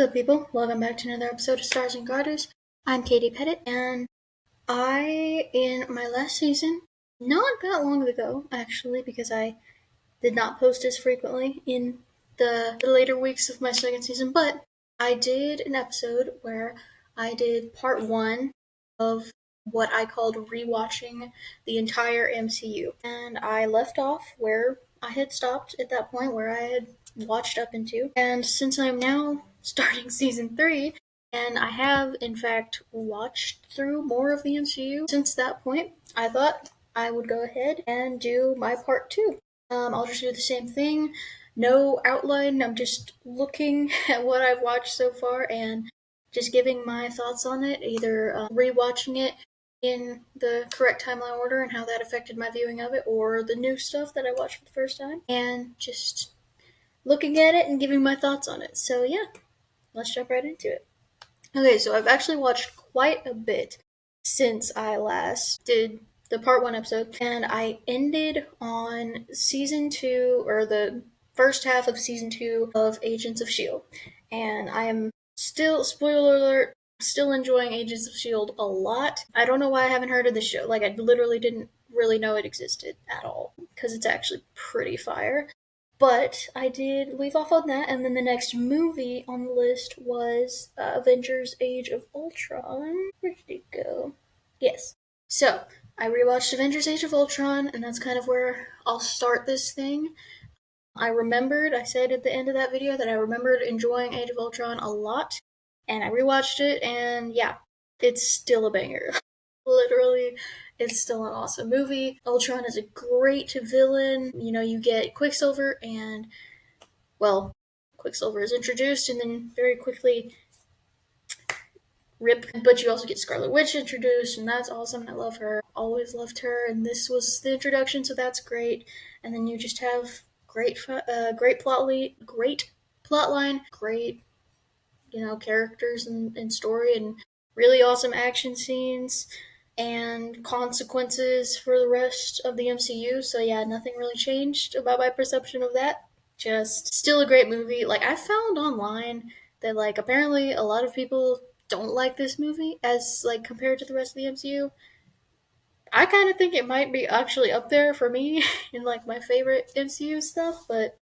What's up, people? Welcome back to another episode of Stars and Garters. I'm Katie Pettit, and in my last season, not that long ago, actually, because I did not post as frequently in the later weeks of my second season, but I did an episode where I did part one of what I called rewatching the entire MCU. And I left off where I had stopped at that point, where I had watched up into. And since I'm now starting season 3, and I have, in fact, watched through more of the MCU since that point, I thought I would go ahead and do my part 2. I'll just do the same thing. No outline. I'm just looking at what I've watched so far and just giving my thoughts on it, either rewatching it in the correct timeline order and how that affected my viewing of it, or the new stuff that I watched for the first time, and just looking at it and giving my thoughts on it. So yeah, let's jump right into it. Okay, so I've actually watched quite a bit since I last did the part 1 episode, and I ended on season 2, or the first half of season 2 of Agents of S.H.I.E.L.D. And I am still, spoiler alert, still enjoying Agents of S.H.I.E.L.D. a lot. I don't know why I haven't heard of the show. Like, I literally didn't really know it existed at all, because it's actually pretty fire. But I did leave off on that, and then the next movie on the list was Avengers Age of Ultron. Where did it go? Yes. So, I rewatched Avengers Age of Ultron, and that's kind of where I'll start this thing. I said at the end of that video that I remembered enjoying Age of Ultron a lot, and I rewatched it, and yeah, it's still a banger. Literally, it's still an awesome movie. Ultron is a great villain. You know, you get Quicksilver, and, well, Quicksilver is introduced, and then very quickly rip. But you also get Scarlet Witch introduced, and that's awesome. I love her. Always loved her, and this was the introduction, so that's great. And then you just have great plot line, great, characters and story, and really awesome action scenes and consequences for the rest of the MCU. So yeah, nothing really changed about my perception of that. Just still a great movie. Like, I found online that, like, apparently a lot of people don't like this movie as, like, compared to the rest of the MCU. I kind of think it might be actually up there for me in, like, my favorite MCU stuff, but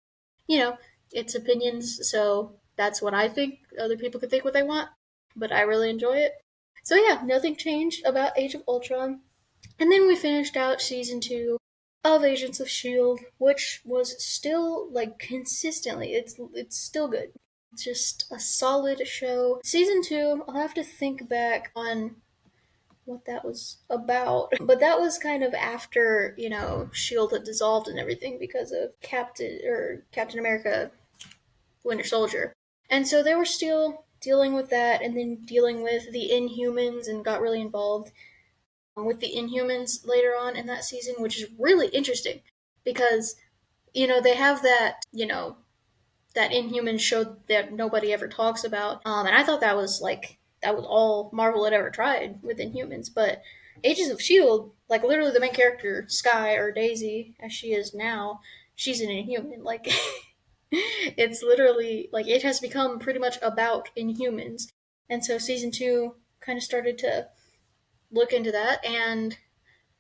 it's opinions, so that's what I think. Other people can think what they want, but I really enjoy it. So yeah, nothing changed about Age of Ultron. And then we finished out season 2 of Agents of S.H.I.E.L.D., which was still, like, consistently, it's still good. It's just a solid show. Season 2, I'll have to think back on what that was about. But that was kind of after, S.H.I.E.L.D. had dissolved and everything because of Captain America Winter Soldier. And so they were still dealing with that, and then dealing with the Inhumans, and got really involved with the Inhumans later on in that season, which is really interesting because, they have that Inhumans show that nobody ever talks about. And I thought that was all Marvel had ever tried with Inhumans. But Agents of S.H.I.E.L.D., like, literally the main character, Skye, or Daisy, as she is now, she's an Inhuman. Like, it's literally, like, it has become pretty much about Inhumans. And so season 2 kind of started to look into that, and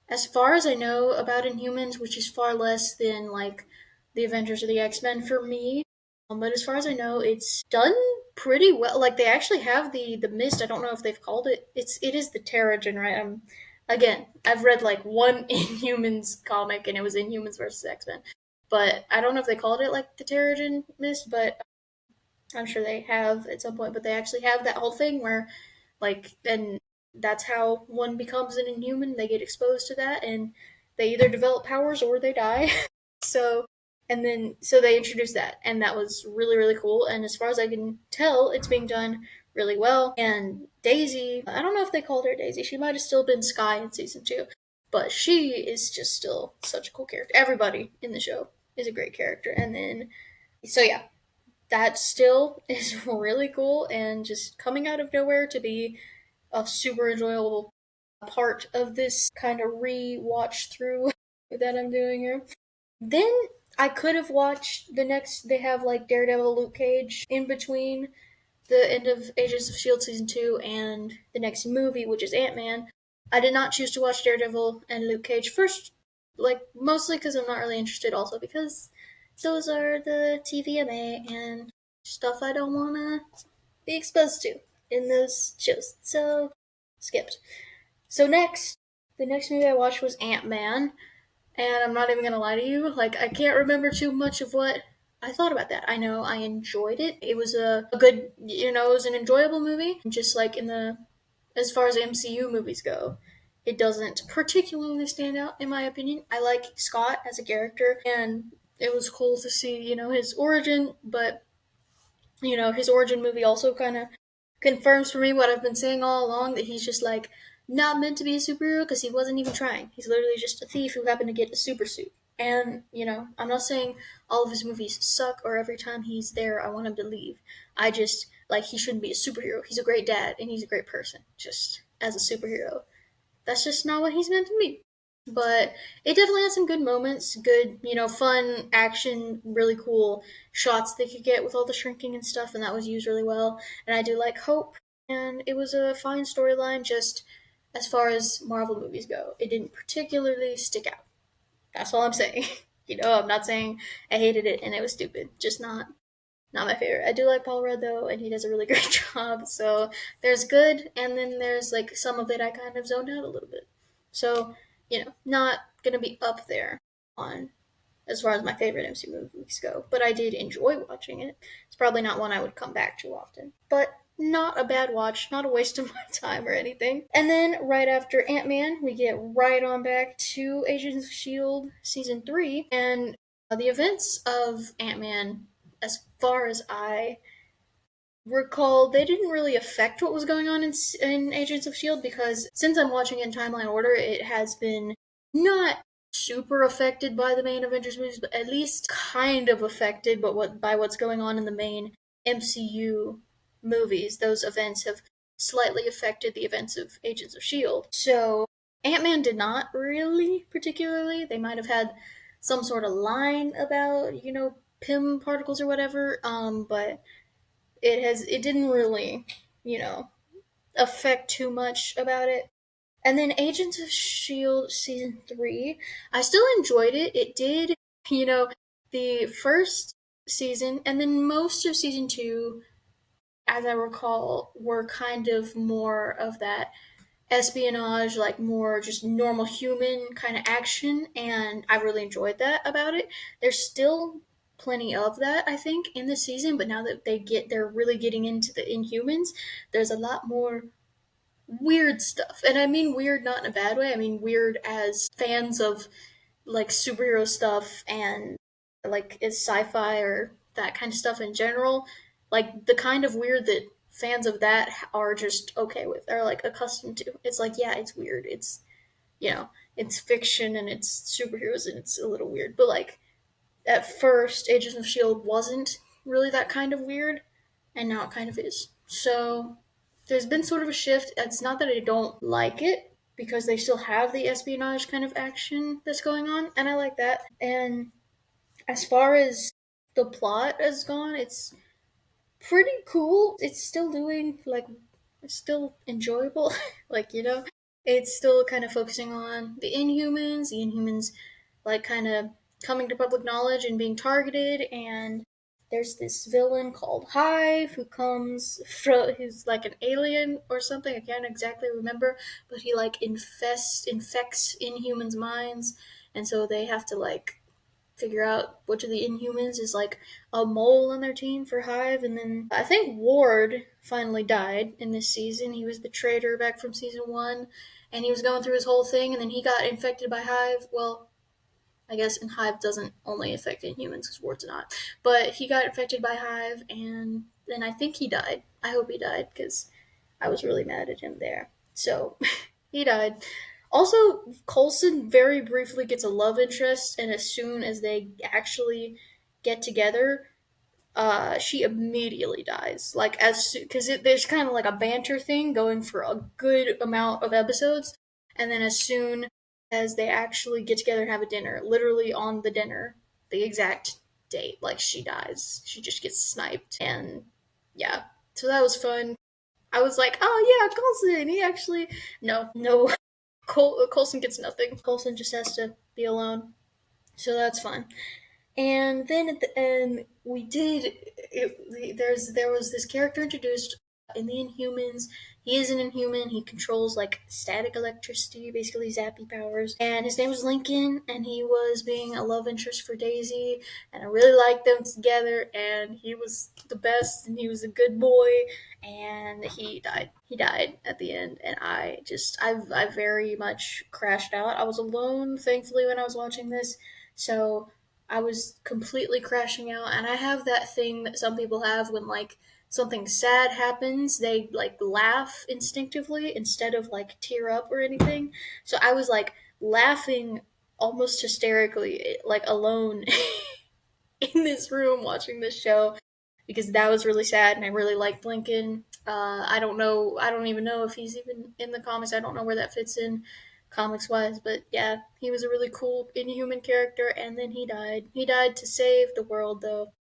as far as I know about Inhumans, which is far less than, like, the Avengers or the X-Men for me, but as far as I know, it's done pretty well. Like, they actually have the mist. I don't know if they've called it. It is the Terrigen, right? Again, I've read, like, one Inhumans comic, and it was Inhumans versus X-Men. But I don't know if they called it, like, the Terrigen mist, but I'm sure they have at some point. But they actually have that whole thing where, like, and that's how one becomes an Inhuman. They get exposed to that, and they either develop powers or they die. So, so they introduced that, and that was really, really cool. And as far as I can tell, it's being done really well. And Daisy, I don't know if they called her Daisy. She might have still been Skye in season 2, but she is just still such a cool character. Everybody in the show is a great character. And then, so yeah, that still is really cool, and just coming out of nowhere to be a super enjoyable part of this kind of re-watch through that I'm doing here. Then I could have watched the next. They have, like, Daredevil, Luke Cage in between the end of Agents of S.H.I.E.L.D. season 2 and the next movie, which is Ant-Man, I did not choose to watch Daredevil and Luke Cage first, like mostly because I'm not really interested, also because those are the TVMA and stuff I don't want to be exposed to in those shows. So, skipped. So next, the next movie I watched was Ant-Man, and I'm not even gonna lie to you, like I can't remember too much of what I thought about that. I know I enjoyed it. It was a good, it was an enjoyable movie. Just like in the, as far as MCU movies go, it doesn't particularly stand out in my opinion. I like Scott as a character, and it was cool to see, his origin, but his origin movie also kind of confirms for me what I've been saying all along, that he's just like not meant to be a superhero because he wasn't even trying. He's literally just a thief who happened to get a super suit. And, I'm not saying all of his movies suck or every time he's there I want him to leave. I just, like, he shouldn't be a superhero. He's a great dad and he's a great person, just as a superhero. That's just not what he's meant to be. But it definitely had some good moments, good, fun action, really cool shots they could get with all the shrinking and stuff, and that was used really well. And I do like Hope, and it was a fine storyline, just as far as Marvel movies go. It didn't particularly stick out. That's all I'm saying. I'm not saying I hated it and it was stupid. Just not my favorite. I do like Paul Rudd though, and he does a really great job. So there's good, and then there's like some of it I kind of zoned out a little bit. So not gonna be up there on as far as my favorite MCU movies go, but I did enjoy watching it. It's probably not one I would come back to often, but not a bad watch, not a waste of my time or anything. And then right after Ant-Man, we get right on back to Agents of S.H.I.E.L.D. season 3, and the events of Ant-Man, as far as I recall, they didn't really affect what was going on in Agents of S.H.I.E.L.D. because since I'm watching in timeline order, it has been not super affected by the main Avengers movies, but at least kind of affected by what's going on in the main MCU movies. Those events have slightly affected the events of Agents of S.H.I.E.L.D. So Ant-Man did not really particularly. They might have had some sort of line about, PIM particles or whatever, but it didn't really, you know, affect too much about it. And then Agents of S.H.I.E.L.D. season 3, I still enjoyed it. It did, you know, the first season and then most of season 2, as I recall, were kind of more of that espionage, like more just normal human kind of action, and I really enjoyed that about it. There's still plenty of that, I think, in the season, but now that they're really getting into the Inhumans, there's a lot more weird stuff. And I mean weird not in a bad way. I mean weird as fans of like superhero stuff and like is sci-fi or that kind of stuff in general, like the kind of weird that fans of that are just okay with, are like accustomed to. It's like, yeah, it's weird. It's, it's fiction and it's superheroes and it's a little weird. But like at first, Agents of S.H.I.E.L.D. wasn't really that kind of weird, and now it kind of is. So there's been sort of a shift. It's not that I don't like it, because they still have the espionage kind of action that's going on, and I like that. And as far as the plot has gone, it's pretty cool. It's still doing like, it's still enjoyable. Like, it's still kind of focusing on the Inhumans. The Inhumans, like, kind of coming to public knowledge and being targeted. And there's this villain called Hive who comes from, who's like an alien or something. I can't exactly remember, but he like infects Inhumans' minds, and so they have to like figure out which of the Inhumans is like a mole on their team for Hive. And then I think Ward finally died in this season. He was the traitor back from season 1, and he was going through his whole thing, and then he got infected by Hive. Well, I guess and Hive doesn't only affect Inhumans because Ward's not. But he got infected by Hive, and then I think he died. I hope he died because I was really mad at him there. So he died. Also, Coulson very briefly gets a love interest, and as soon as they actually get together, she immediately dies. Like because there's kind of like a banter thing going for a good amount of episodes, and then as soon as they actually get together and have a dinner, literally on the dinner, the exact date, like she dies. She just gets sniped, and yeah, So that was fun. I was like, oh yeah, Coulson. He actually no. Coulson gets nothing. Coulson just has to be alone. So that's fun. And then at the end, we did. There was this character introduced in the Inhumans. He is an Inhuman. He controls like static electricity, basically zappy powers. And his name was Lincoln, and he was being a love interest for Daisy. And I really liked them together. And he was the best, and he was a good boy. And he died. He died at the end, and I very much crashed out. I was alone, thankfully, when I was watching this. So I was completely crashing out, and I have that thing that some people have when like something sad happens, they like laugh instinctively instead of like tear up or anything. So I was like laughing almost hysterically, like alone in this room watching this show because that was really sad, and I really liked Lincoln. I don't know. I don't even know if he's even in the comics. I don't know where that fits in comics wise, but yeah, he was a really cool Inhuman character, and then he died. He died to save the world, though,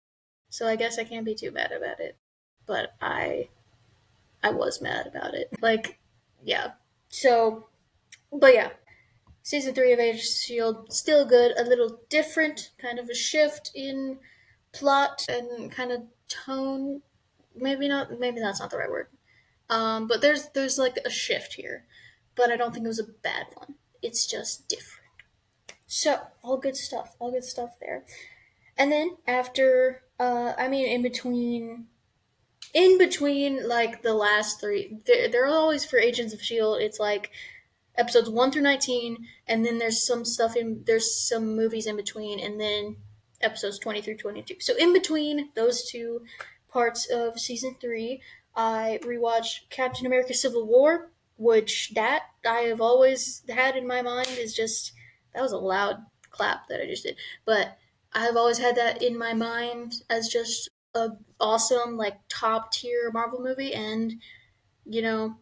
so I guess I can't be too mad about it. But I was mad about it. Like, yeah. So, but yeah, season 3 of Agents of S.H.I.E.L.D. still good. A little different, kind of a shift in plot and kind of tone. Maybe not. Maybe that's not the right word. But there's like a shift here, but I don't think it was a bad one. It's just different. So all good stuff. All good stuff there. And then after, I mean, in between, like the last three, they're always for Agents of Shield. It's like episodes 1 through 19, and then there's some movies in between, and then episodes 20 through 22. So in between those two parts of season 3, I rewatched Captain America Civil War, which that I have always had in my mind is just that was a loud clap that I just did. But I've always had that in my mind as just a awesome like top tier Marvel movie, and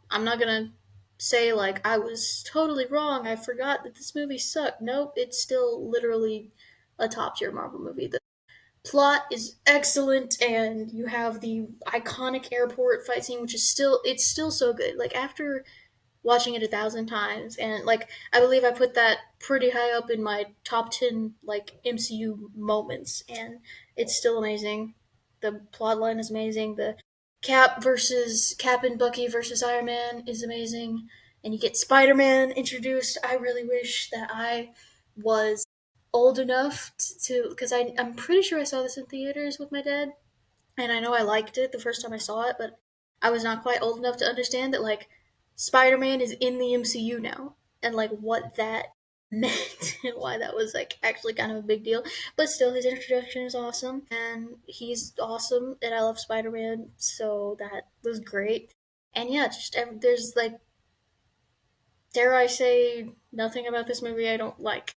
I'm not gonna say like I was totally wrong. I forgot that this movie sucked. Nope, it's still literally a top tier Marvel movie. The plot is excellent, and you have the iconic airport fight scene, which is still so good. Like after watching it 1,000 times, and like I believe I put that pretty high up in my top 10 like MCU moments, and it's still amazing. The plot line is amazing. The Cap and Bucky versus Iron Man is amazing, and you get Spider Man introduced. I really wish that I was old enough to because I'm pretty sure I saw this in theaters with my dad, and I know I liked it the first time I saw it, but I was not quite old enough to understand that like Spider-Man is in the MCU now, and like what that meant and why that was like actually kind of a big deal. But still, his introduction is awesome, and he's awesome, and I love Spider-Man, so that was great. And yeah, there's like, dare I say, nothing about this movie I don't like.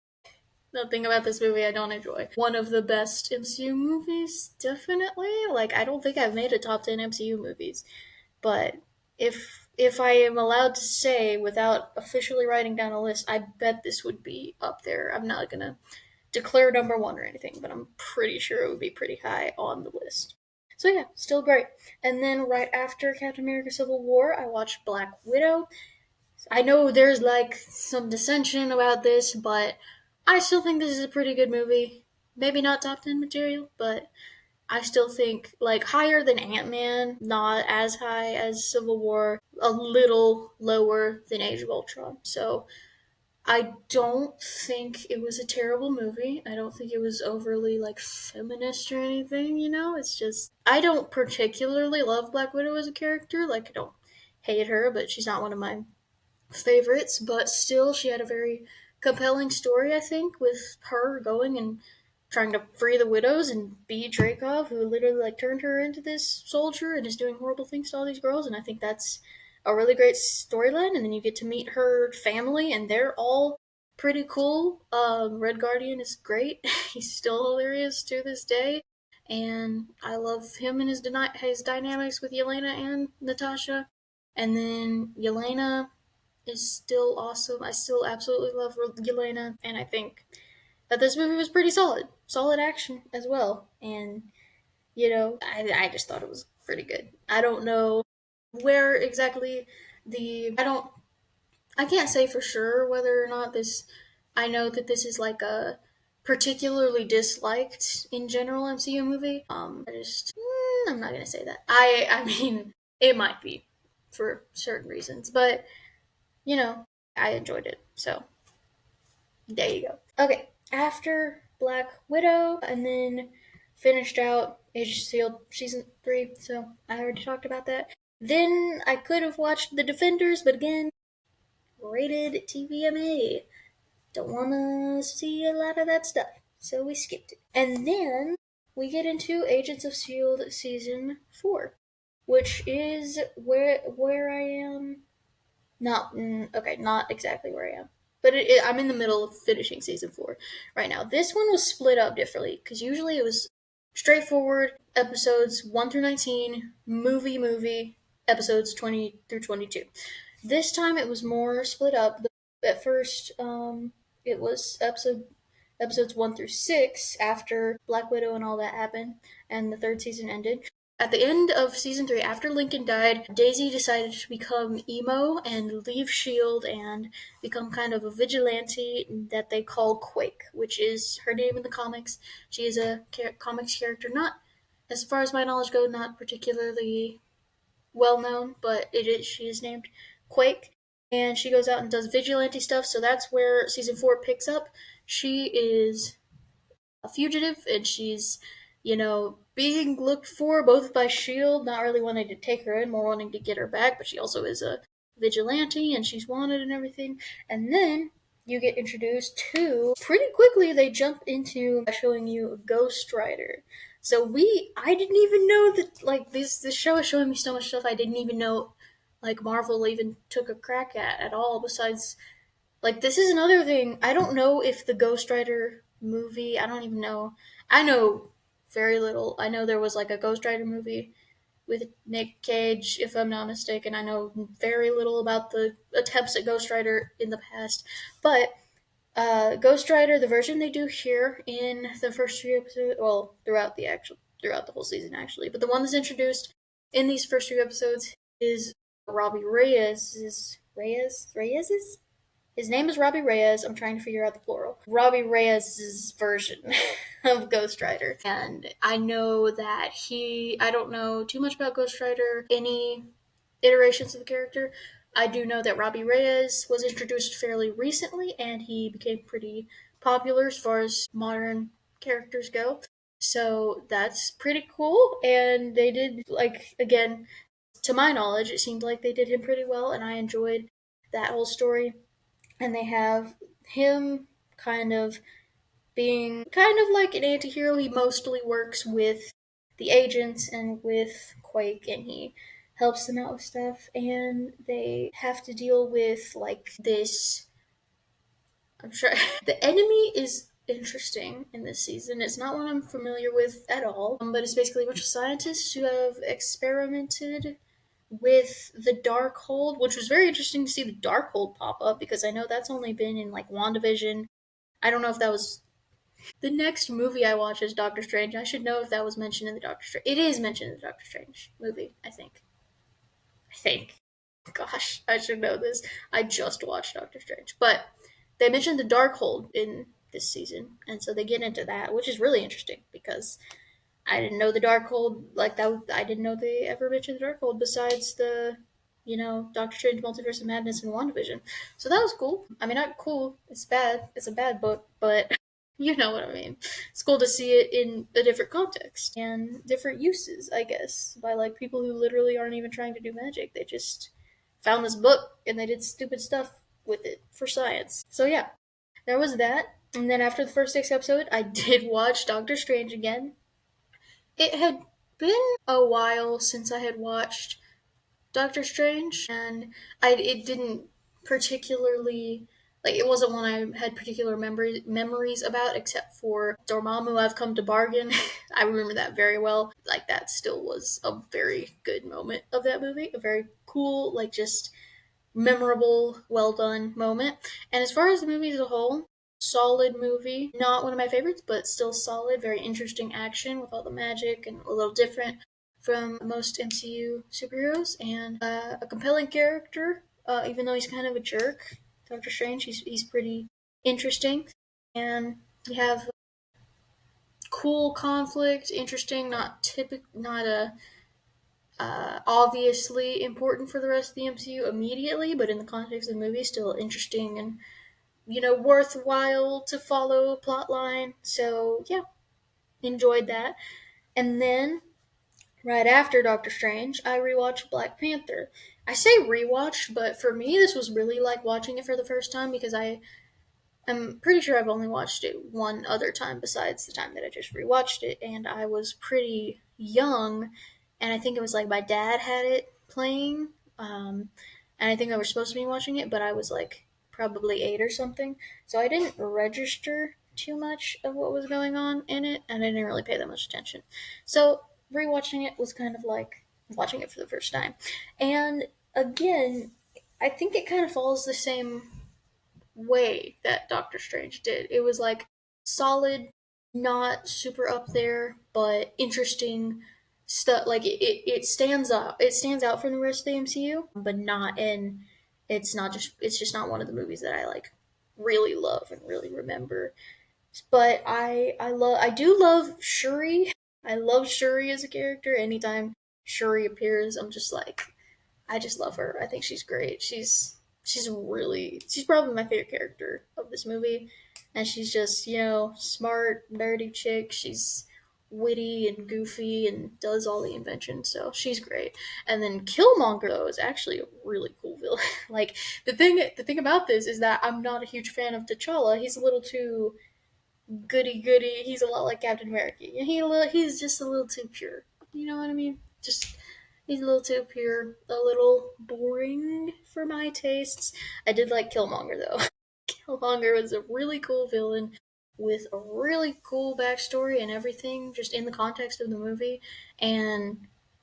Nothing about this movie I don't enjoy. One of the best MCU movies, definitely. Like, I don't think I've made a top 10 MCU movies, but if I am allowed to say without officially writing down a list, I bet this would be up there. I'm not gonna declare number one or anything, but I'm pretty sure it would be pretty high on the list. So yeah, still great. And then right after Captain America Civil War, I watched Black Widow. I know there's like some dissension about this, but I still think this is a pretty good movie. Maybe not top 10 material, but I still think like higher than Ant Man, not as high as Civil War, a little lower than Age of Ultron. So I don't think it was a terrible movie. I don't think it was overly like feminist or anything. It's just I don't particularly love Black Widow as a character. Like I don't hate her, but she's not one of my favorites, but still, she had a very compelling story, I think, with her going and trying to free the widows and beat Dreykov, who literally like turned her into this soldier and is doing horrible things to all these girls. And I think that's a really great storyline. And then you get to meet her family, and they're all pretty cool. Red Guardian is great. He's still hilarious to this day. And I love him and his dynamics with Yelena and Natasha. And then Yelena is still awesome. I still absolutely love Yelena, and I think that this movie was pretty solid. Solid action as well. And, I just thought it was pretty good. I don't know where exactly the I can't say for sure whether or not this. I know that this is like a particularly disliked in general MCU movie. I'm not gonna say that. I mean it might be for certain reasons, but you know I enjoyed it. So there you go. Okay, after Black Widow, and then finished out Agents of S.H.I.E.L.D. season 3. So I already talked about that. Then I could have watched The Defenders, but again, rated TVMA. Don't want to see a lot of that stuff, so we skipped it. And then we get into Agents of S.H.I.E.L.D. season 4, which is where I am. Not okay, not exactly where I am, but I'm in the middle of finishing season 4 right now. This one was split up differently because usually it was straightforward episodes 1 through 19, movie, episodes 20 through 22. This time it was more split up. At first, it was episodes 1 through 6 after Black Widow and all that happened, and the third season ended. At the end of season 3, after Lincoln died, Daisy decided to become emo and leave S.H.I.E.L.D. and become kind of a vigilante that they call Quake, which is her name in the comics. She is a comics character, not, as far as my knowledge goes, not particularly well known, but she is named Quake. And she goes out and does vigilante stuff, so that's where season 4 picks up. She is a fugitive, and she's, being looked for both by S.H.I.E.L.D., not really wanting to take her in, more wanting to get her back, but she also is a vigilante, and she's wanted and everything. And then you get introduced to, pretty quickly, they jump into showing you a Ghost Rider. So I didn't even know that, like, this show is showing me so much stuff I didn't even know, like, Marvel even took a crack at all, besides like, this is another thing. I don't know if the Ghost Rider movie, I don't even know. I know very little. I know there was like a Ghost Rider movie with Nick Cage, if I'm not mistaken. I know very little about the attempts at Ghost Rider in the past. But Ghost Rider, the version they do here in the first 3 episodes, well, throughout the whole season actually, but the one that's introduced in these first 3 episodes is Robbie Reyes's his name is Robbie Reyes. I'm trying to figure out the plural. Robbie Reyes' version of Ghost Rider. And I know that I don't know too much about Ghost Rider, any iterations of the character. I do know that Robbie Reyes was introduced fairly recently, and he became pretty popular as far as modern characters go. So that's pretty cool. And they did, like, again, to my knowledge, it seemed like they did him pretty well, and I enjoyed that whole story. And they have him kind of being kind of like an anti-hero. He mostly works with the agents and with Quake, and he helps them out with stuff, and they have to deal with like this. I'm sure the enemy is interesting in this season. It's not one I'm familiar with at all, but it's basically a bunch of scientists who have experimented with the Darkhold, which was very interesting to see the Darkhold pop up because I know that's only been in like WandaVision. I don't know if that was the next movie I watch is Doctor Strange. I should know if that was mentioned in the Doctor Strange. It is mentioned in the Doctor Strange movie, I think. I think. Gosh, I should know this. I just watched Doctor Strange, but they mentioned the Darkhold in this season, and so they get into that, which is really interesting because I didn't know the Darkhold like that. I didn't know they ever mentioned the Darkhold besides the, Doctor Strange Multiverse of Madness and WandaVision. So that was cool. I mean, not cool. It's bad. It's a bad book, but you know what I mean. It's cool to see it in a different context and different uses, I guess, by like people who literally aren't even trying to do magic. They just found this book and they did stupid stuff with it for science. So yeah, there was that. And then after the first 6 episodes, I did watch Doctor Strange again. It had been a while since I had watched Doctor Strange, and it didn't particularly like it wasn't one I had particular memories about, except for Dormammu. I've come to bargain. I remember that very well. Like that still was a very good moment of that movie. A very cool, like just memorable, well done moment. And as far as the movie as a whole, solid movie. Not one of my favorites, but still solid. Very interesting action with all the magic and a little different from most MCU superheroes, and a compelling character, even though he's kind of a jerk. Doctor Strange, he's pretty interesting, and you have cool conflict, interesting, not a obviously important for the rest of the MCU immediately, but in the context of the movie, still interesting and worthwhile to follow a plot line. So yeah, enjoyed that. And then right after Doctor Strange, I rewatched Black Panther. I say rewatched, but for me, this was really like watching it for the first time because I'm pretty sure I've only watched it one other time besides the time that I just rewatched it, and I was pretty young, and I think it was like my dad had it playing, and I think I was supposed to be watching it, but I was like probably 8 or something, so I didn't register too much of what was going on in it, and I didn't really pay that much attention. So rewatching it was kind of like watching it for the first time, and again, I think it kind of follows the same way that Doctor Strange did. It was like solid, not super up there, but interesting stuff. Like it stands out. It stands out from the rest of the MCU, but not in. It's just not one of the movies that I like really love and really remember. But I do love Shuri. I love Shuri as a character. Anytime Shuri appears, I'm just like I just love her. I think she's great. She's probably my favorite character of this movie, and she's just smart, nerdy chick. She's witty and goofy and does all the inventions, so she's great. And then Killmonger though is actually a really cool villain. Like the thing about this is that I'm not a huge fan of T'Challa. He's a little too goody goody. He's a lot like Captain America. He's just a little too pure. You know what I mean? Just he's a little too pure, a little boring for my tastes. I did like Killmonger though. Killmonger was a really cool villain with a really cool backstory and everything, just in the context of the movie. And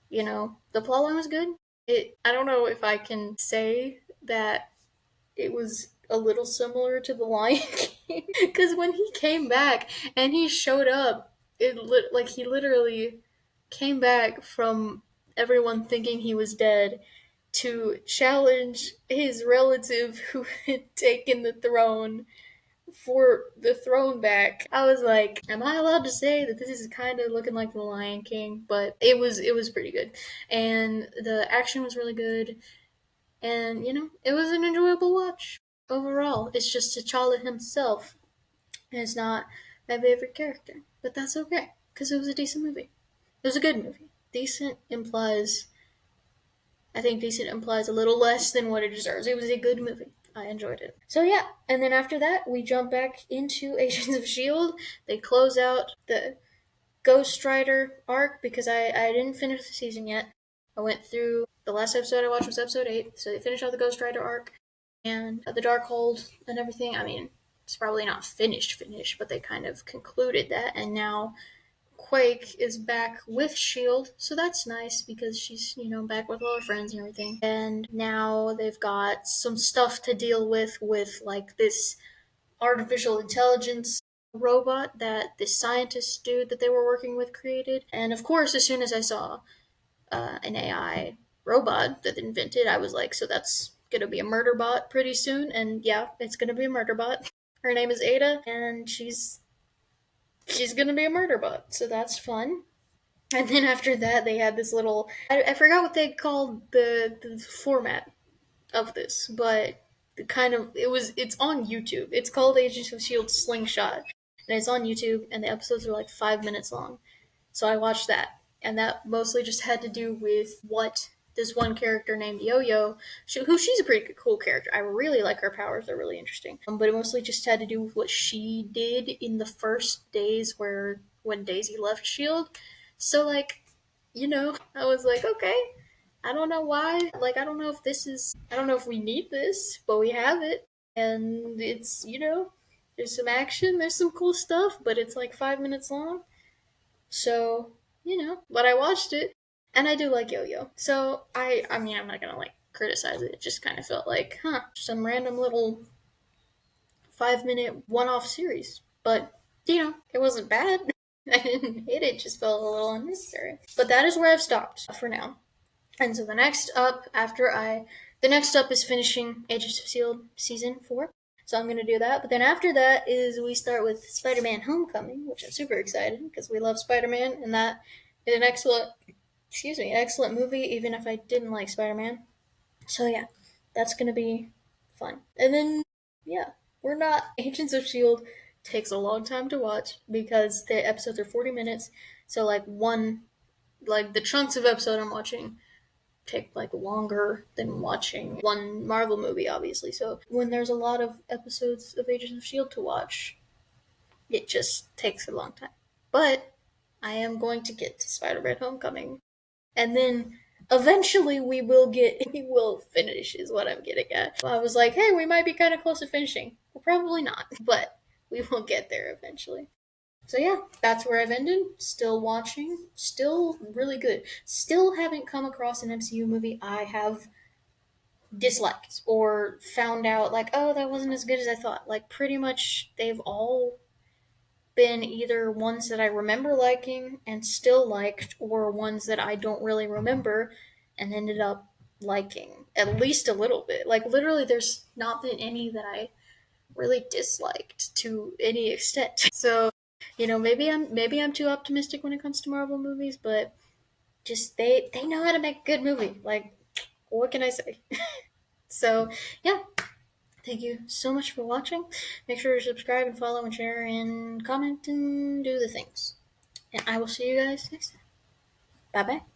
the plotline was good. I don't know if I can say that it was a little similar to the Lion King because when he came back and he showed up, like he literally came back from everyone thinking he was dead to challenge his relative who had taken the throne for the throne back. I was like, am I allowed to say that this is kind of looking like the Lion King? But it was pretty good, and the action was really good, and it was an enjoyable watch overall. It's just T'Challa himself is not my favorite character, but that's okay because it was a decent movie. It was a good movie. I think decent implies a little less than what it deserves. It was a good movie. I enjoyed it. So yeah, and then after that, we jump back into Agents of S.H.I.E.L.D. They close out the Ghost Rider arc because I didn't finish the season yet. I went through the last episode I watched was episode 8, so they finished out the Ghost Rider arc and the Darkhold and everything. I mean, it's probably not finished, but they kind of concluded that, and now Quake is back with Shield, so that's nice because she's back with all her friends and everything. And now they've got some stuff to deal with like this artificial intelligence robot that this scientist dude that they were working with created. And of course, as soon as I saw an AI robot that invented, I was like, so that's gonna be a murder bot pretty soon. And yeah, it's gonna be a murder bot. Her name is Ada, and she's gonna be a murder bot, so that's fun. And then after that, they had this little I forgot what they called the format of this, but the kind of it's on YouTube. It's called Agents of S.H.I.E.L.D. Slingshot, and it's on YouTube, and the episodes are like 5 minutes long. So I watched that, and that mostly just had to do with what this one character named Yo-Yo, she's a pretty cool character. I really like her powers; they're really interesting. But it mostly just had to do with what she did in the first days when Daisy left Shield. So like, I was like, okay, I don't know why. Like, I don't know if we need this, but we have it. And it's, there's some action, there's some cool stuff, but it's like 5 minutes long. So, but I watched it, and I do like Yo Yo. So, I mean, I'm not gonna like criticize it. It just kind of felt like, some random little 5 minute one off series. But, it wasn't bad. I didn't hate it, just felt a little unnecessary. But that is where I've stopped for now. And so the next up is finishing Agents of S.H.I.E.L.D. season 4. So I'm gonna do that. But then after that is we start with Spider-Man: Homecoming, which I'm super excited because we love Spider-Man, and that is an excellent movie. Even if I didn't like Spider-Man, so yeah, that's gonna be fun. And then yeah, we're not Agents of Shield takes a long time to watch because the episodes are 40 minutes. So like the chunks of episode I'm watching take like longer than watching one Marvel movie, obviously. So when there's a lot of episodes of Agents of Shield to watch, it just takes a long time. But I am going to get to Spider-Man: Homecoming, and then eventually we will finish. Is what I'm getting at. I was like, hey, we might be kind of close to finishing. Well, probably not, but we will get there eventually. So yeah, that's where I've ended. Still watching, still really good. Still haven't come across an MCU movie I have disliked or found out like, oh, that wasn't as good as I thought. Like pretty much they've all been either ones that I remember liking and still liked, or ones that I don't really remember and ended up liking at least a little bit. Like literally there's not been any that I really disliked to any extent. So, maybe I'm too optimistic when it comes to Marvel movies, but just they know how to make a good movie. Like what can I say? So, yeah, thank you so much for watching. Make sure to subscribe and follow and share and comment and do the things. And I will see you guys next time. Bye bye.